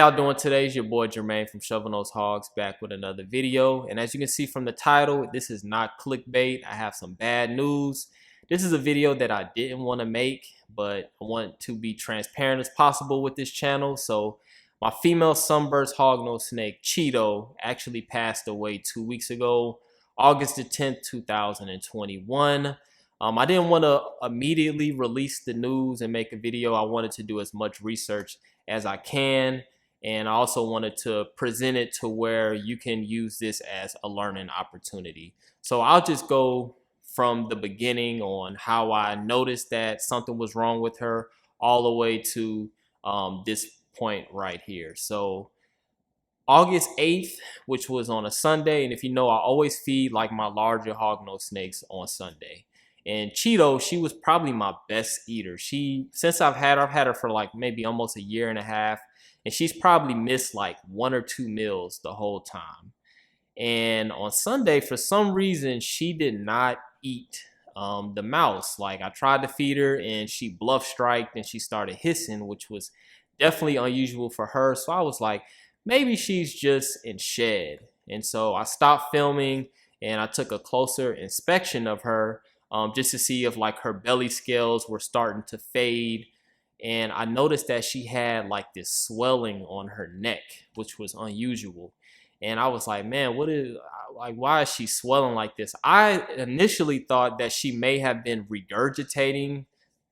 y'all doing today? It's your boy Jermaine from Shoving Those Hogs back with another video. And as you can see from the title, this is not clickbait. I have some bad news. This is a video that I didn't want to make, but I want to be transparent as possible with this channel. So my female sunburst hognose snake, Cheeto, actually passed away 2 weeks ago, August the 10th, 2021. I didn't want to immediately release the news and make a video. I wanted to do as much research as I can, and I also wanted to present it to where you can use this as a learning opportunity. So I'll just go from the beginning on how I noticed that something was wrong with her all the way to this point right here. So August 8th, which was on a Sunday, and if you know, I always feed like my larger hognose snakes on Sunday. And Cheeto, she was probably my best eater. Since I've had her for like maybe almost a year and a half, and she's probably missed like 1 or 2 meals the whole time. And on Sunday, for some reason, she did not eat the mouse. Like, I tried to feed her and she bluff striked and she started hissing, which was definitely unusual for her. So I was like, maybe she's just in shed. And so I stopped filming and I took a closer inspection of her, just to see if like her belly scales were starting to fade. And I noticed that she had like this swelling on her neck, which was unusual. And I was like, man, why is she swelling like this? I initially thought that she may have been regurgitating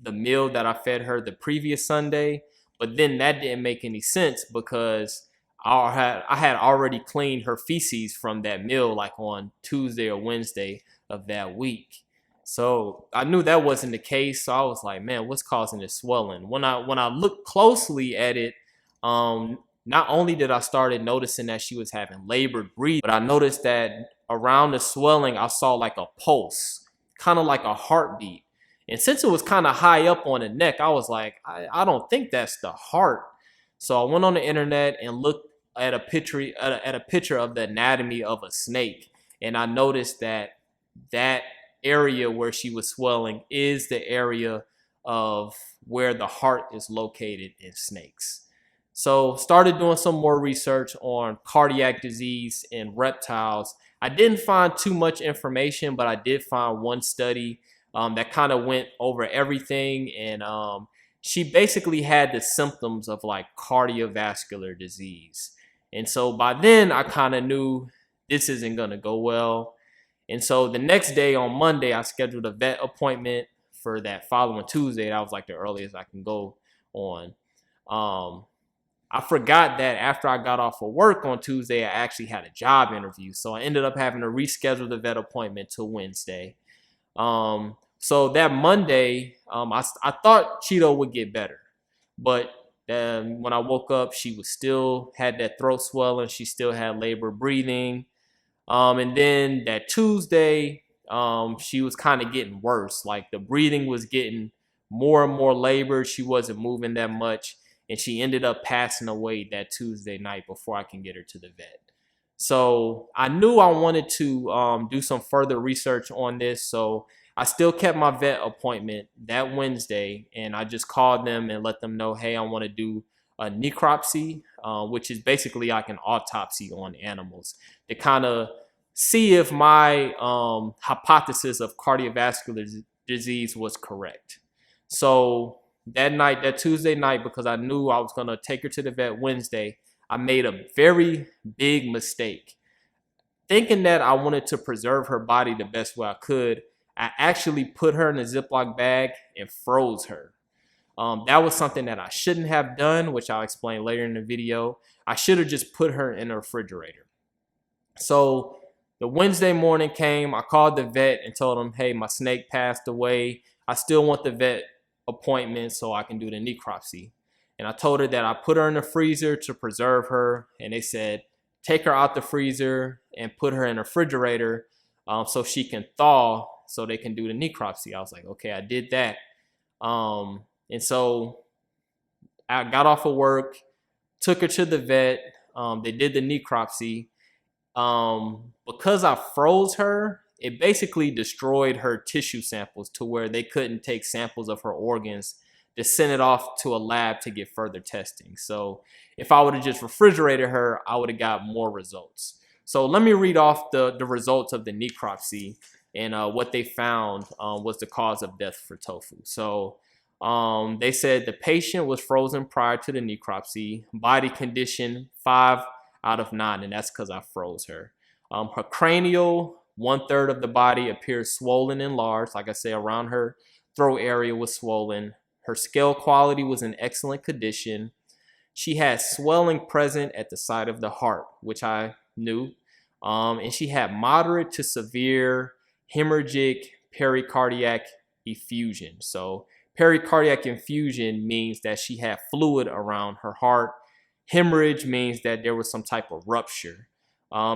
the meal that I fed her the previous Sunday, but then that didn't make any sense because I had already cleaned her feces from that meal like on Tuesday or Wednesday of that week. So I knew that wasn't the case. So I was like, man, what's causing this swelling? When I looked closely at it, not only did I started noticing that she was having labored breathing, but I noticed that around the swelling, I saw like a pulse, kind of like a heartbeat. And since it was kind of high up on the neck, I was like, I don't think that's the heart. So I went on the internet and looked at a picture of the anatomy of a snake, and I noticed that area where she was swelling is the area of where the heart is located in snakes. So started doing some more research on cardiac disease in reptiles. I didn't find too much information, but I did find one study that kind of went over everything, and she basically had the symptoms of like cardiovascular disease. And so by then I kind of knew this isn't gonna go well. And so the next day on Monday, I scheduled a vet appointment for that following Tuesday. That was like the earliest I can go on. I forgot that after I got off of work on Tuesday, I actually had a job interview. So I ended up having to reschedule the vet appointment to Wednesday. So that Monday, I thought Cheeto would get better. But when I woke up, she was still had that throat swelling. She still had labored breathing. And then that Tuesday, she was kind of getting worse. Like the breathing was getting more and more labored. She wasn't moving that much. And she ended up passing away that Tuesday night before I can get her to the vet. So I knew I wanted to do some further research on this. So I still kept my vet appointment that Wednesday. And I just called them and let them know, hey, I want to do a necropsy, which is basically like an autopsy on animals to kind of see if my hypothesis of cardiovascular disease was correct. So that night, that Tuesday night, because I knew I was going to take her to the vet Wednesday, I made a very big mistake. Thinking that I wanted to preserve her body the best way I could, I actually put her in a Ziploc bag and froze her. That was something that I shouldn't have done, which I'll explain later in the video. I should have just put her in a refrigerator. So the Wednesday morning came, I called the vet and told him, hey, my snake passed away. I still want the vet appointment so I can do the necropsy. And I told her that I put her in the freezer to preserve her. And they said, take her out the freezer and put her in a refrigerator so she can thaw so they can do the necropsy. I was like, okay, I did that. And so I got off of work, took her to the vet. They did the necropsy. Because I froze her, it basically destroyed her tissue samples to where they couldn't take samples of her organs to send it off to a lab to get further testing. So if I would have just refrigerated her, I would have got more results. So let me read off the results of the necropsy and what they found was the cause of death for Tofu. So they said the patient was frozen prior to the necropsy, body condition 5 out of 9, and that's because I froze her. Her cranial, 1/3 of the body appears swollen and large. Like I said, around her throat area was swollen. Her scale quality was in excellent condition. She had swelling present at the site of the heart, which I knew. And she had moderate to severe hemorrhagic pericardiac effusion. So pericardiac effusion means that she had fluid around her heart. Hemorrhage means that there was some type of rupture.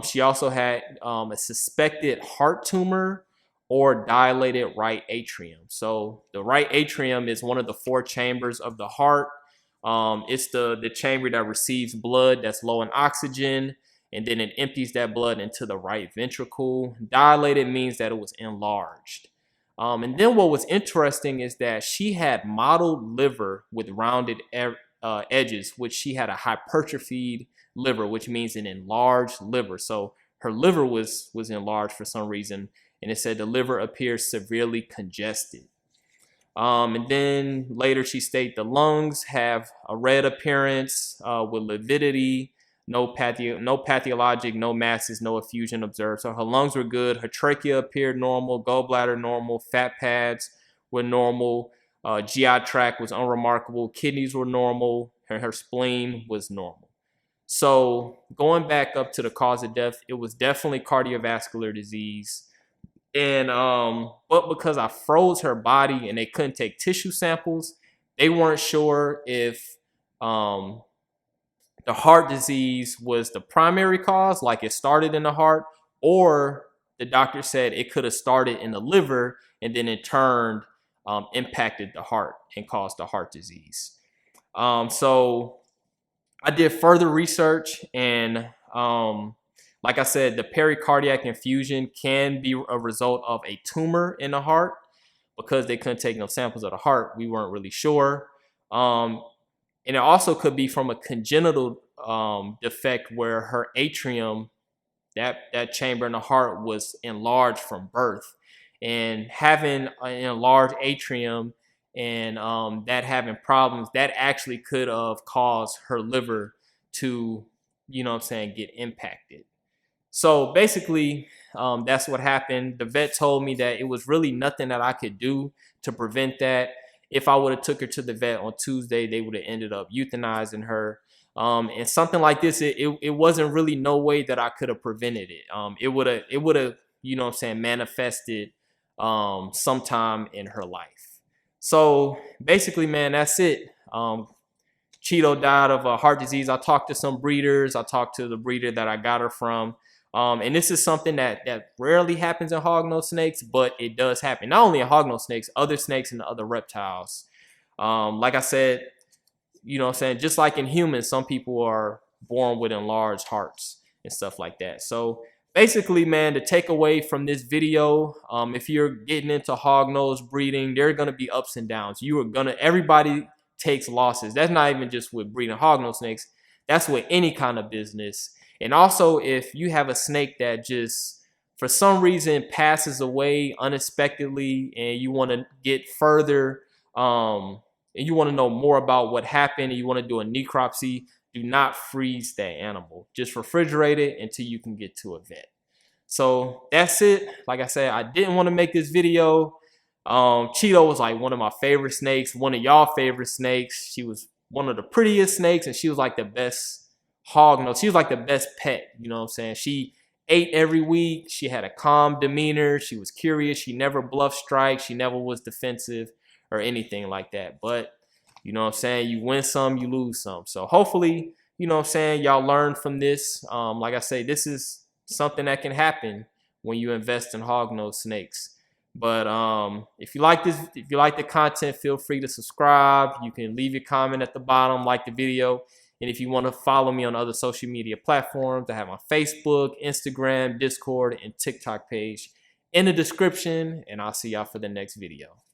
She also had a suspected heart tumor or dilated right atrium. So the right atrium is one of the 4 chambers of the heart. It's the chamber that receives blood that's low in oxygen, and then it empties that blood into the right ventricle. Dilated means that it was enlarged. And then what was interesting is that she had mottled liver with rounded edges, which she had a hypertrophied liver, which means an enlarged liver. So her liver was enlarged for some reason, and it said the liver appears severely congested. And then later she stated the lungs have a red appearance with lividity, no pathologic, no masses, no effusion observed. So her lungs were good. Her trachea appeared normal, gallbladder normal, fat pads were normal, GI tract was unremarkable, kidneys were normal, her spleen was normal. So going back up to the cause of death, it was definitely cardiovascular disease. And but because I froze her body and they couldn't take tissue samples, they weren't sure if the heart disease was the primary cause, like it started in the heart, or the doctor said it could have started in the liver and then in turn impacted the heart and caused the heart disease. So I did further research, and like I said, the pericardiac effusion can be a result of a tumor in the heart. Because they couldn't take no samples of the heart, we weren't really sure. And it also could be from a congenital defect where her atrium, that chamber in the heart, was enlarged from birth. And having an enlarged atrium and that having problems, that actually could have caused her liver to, get impacted. So basically, that's what happened. The vet told me that it was really nothing that I could do to prevent that. If I would have took her to the vet on Tuesday, they would have ended up euthanizing her. And something like this, it wasn't really no way that I could have prevented it. It would have, manifested sometime in her life. So basically, man, that's it. Cheeto died of a heart disease. I talked to some breeders. I talked to the breeder that I got her from. And this is something that rarely happens in hognose snakes, but it does happen. Not only in hognose snakes, other snakes and other reptiles. Like I said, just like in humans, some people are born with enlarged hearts and stuff like that. So basically, man, the takeaway from this video, if you're getting into hognose breeding, there are going to be ups and downs. Everybody takes losses. That's not even just with breeding hognose snakes. That's with any kind of business. And also, if you have a snake that just, for some reason, passes away unexpectedly and you want to get further, and you want to know more about what happened, and you want to do a necropsy, do not freeze that animal. Just refrigerate it until you can get to a vet. So that's it. Like I said, I didn't want to make this video. Cheeto was like one of my favorite snakes, one of y'all favorite snakes. She was one of the prettiest snakes, and she was like the best hognose. She was like the best pet, you know what I'm saying? She ate every week. She had a calm demeanor. She was curious. She never bluffed strikes. She never was defensive or anything like that. But, you know what I'm saying, you win some, you lose some. So hopefully, you know what I'm saying, y'all learn from this. Like I say, this is something that can happen when you invest in hognose snakes. But if you like the content, feel free to subscribe. You can leave your comment at the bottom, like the video. And if you want to follow me on other social media platforms, I have my Facebook, Instagram, Discord, and TikTok page in the description. And I'll see y'all for the next video.